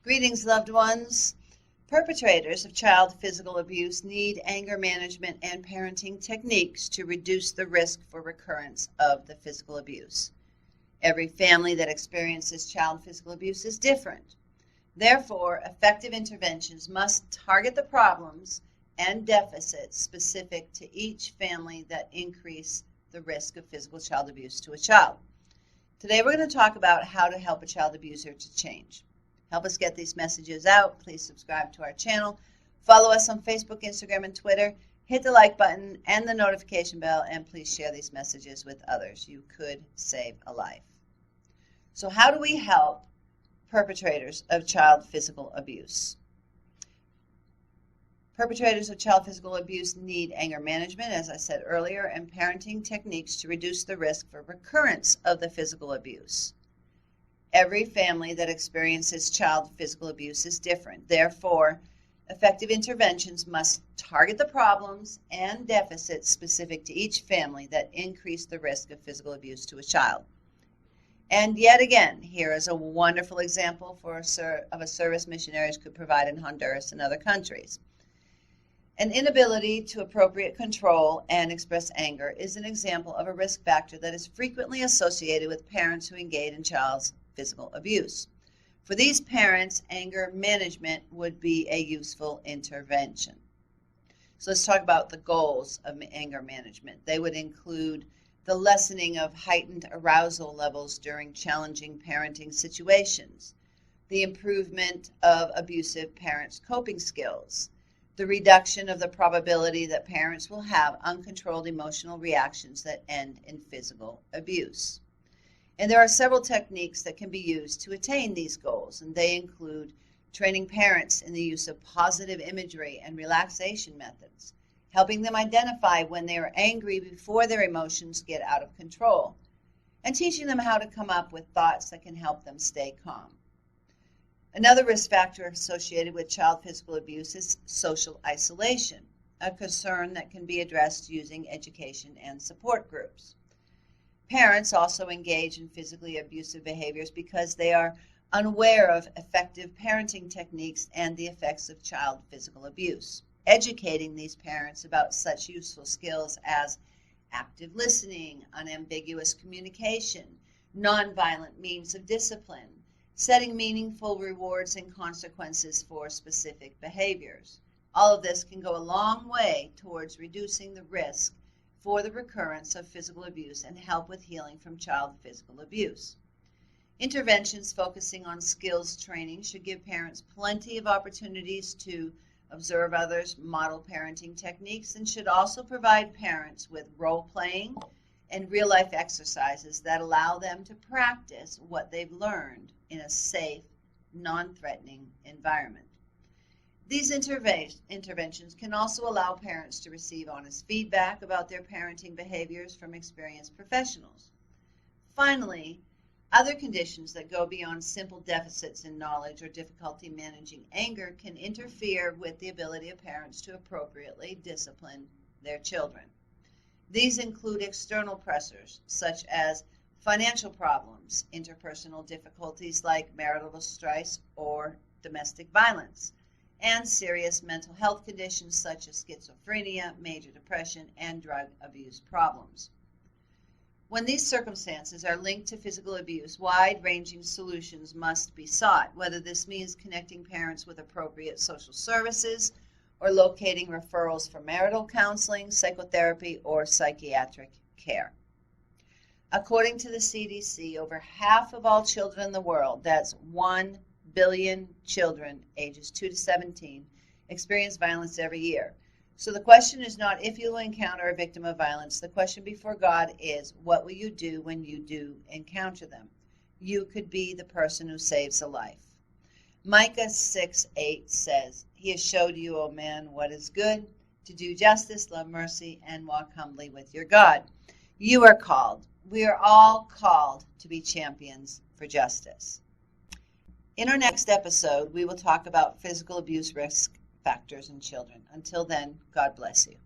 Greetings, loved ones. Perpetrators of child physical abuse need anger management and parenting techniques to reduce the risk for recurrence of the physical abuse. Every family that experiences child physical abuse is different. Therefore, effective interventions must target the problems and deficits specific to each family that increase the risk of physical child abuse to a child. Today we're going to talk about how to help a child abuser to change. Help us get these messages out. Please subscribe to our channel. Follow us on Facebook, Instagram, and Twitter. Hit the like button and the notification bell, and please share these messages with others. You could save a life. So how do we help perpetrators of child physical abuse? Perpetrators of child physical abuse need anger management, as I said earlier, and parenting techniques to reduce the risk for recurrence of the physical abuse. Every family that experiences child physical abuse is different. Therefore, effective interventions must target the problems and deficits specific to each family that increase the risk of physical abuse to a child. And yet again, here is a wonderful example of a service missionaries could provide in Honduras and other countries. An inability to appropriate control and express anger is an example of a risk factor that is frequently associated with parents who engage in child's physical abuse. For these parents, anger management would be a useful intervention. So let's talk about the goals of anger management. They would include the lessening of heightened arousal levels during challenging parenting situations, the improvement of abusive parents' coping skills, the reduction of the probability that parents will have uncontrolled emotional reactions that end in physical abuse. And there are several techniques that can be used to attain these goals, and they include training parents in the use of positive imagery and relaxation methods, helping them identify when they are angry before their emotions get out of control, and teaching them how to come up with thoughts that can help them stay calm. Another risk factor associated with child physical abuse is social isolation, a concern that can be addressed using education and support groups. Parents also engage in physically abusive behaviors because they are unaware of effective parenting techniques and the effects of child physical abuse. Educating these parents about such useful skills as active listening, unambiguous communication, nonviolent means of discipline, setting meaningful rewards and consequences for specific behaviors. All of this can go a long way towards reducing the risk for the recurrence of physical abuse and help with healing from child physical abuse. Interventions focusing on skills training should give parents plenty of opportunities to observe others, model parenting techniques, and should also provide parents with role-playing and real-life exercises that allow them to practice what they've learned in a safe, non-threatening environment. These interventions can also allow parents to receive honest feedback about their parenting behaviors from experienced professionals. Finally, other conditions that go beyond simple deficits in knowledge or difficulty managing anger can interfere with the ability of parents to appropriately discipline their children. These include external pressures such as financial problems, interpersonal difficulties like marital strife or domestic violence, and serious mental health conditions such as schizophrenia, major depression, and drug abuse problems. When these circumstances are linked to physical abuse, wide-ranging solutions must be sought, whether this means connecting parents with appropriate social services or locating referrals for marital counseling, psychotherapy, or psychiatric care. According to the CDC, over half of all children in the world, that's 1 billion children ages 2 to 17, experience violence every year. So the question is not if you'll encounter a victim of violence. The question before God is, what will you do when you do encounter them? You could be the person who saves a life. Micah 6:8 says, He has showed you, O man, what is good, to do justice, love mercy, and walk humbly with your God. You are called. We are all called to be champions for justice. In our next episode, we will talk about physical abuse risk factors in children. Until then, God bless you.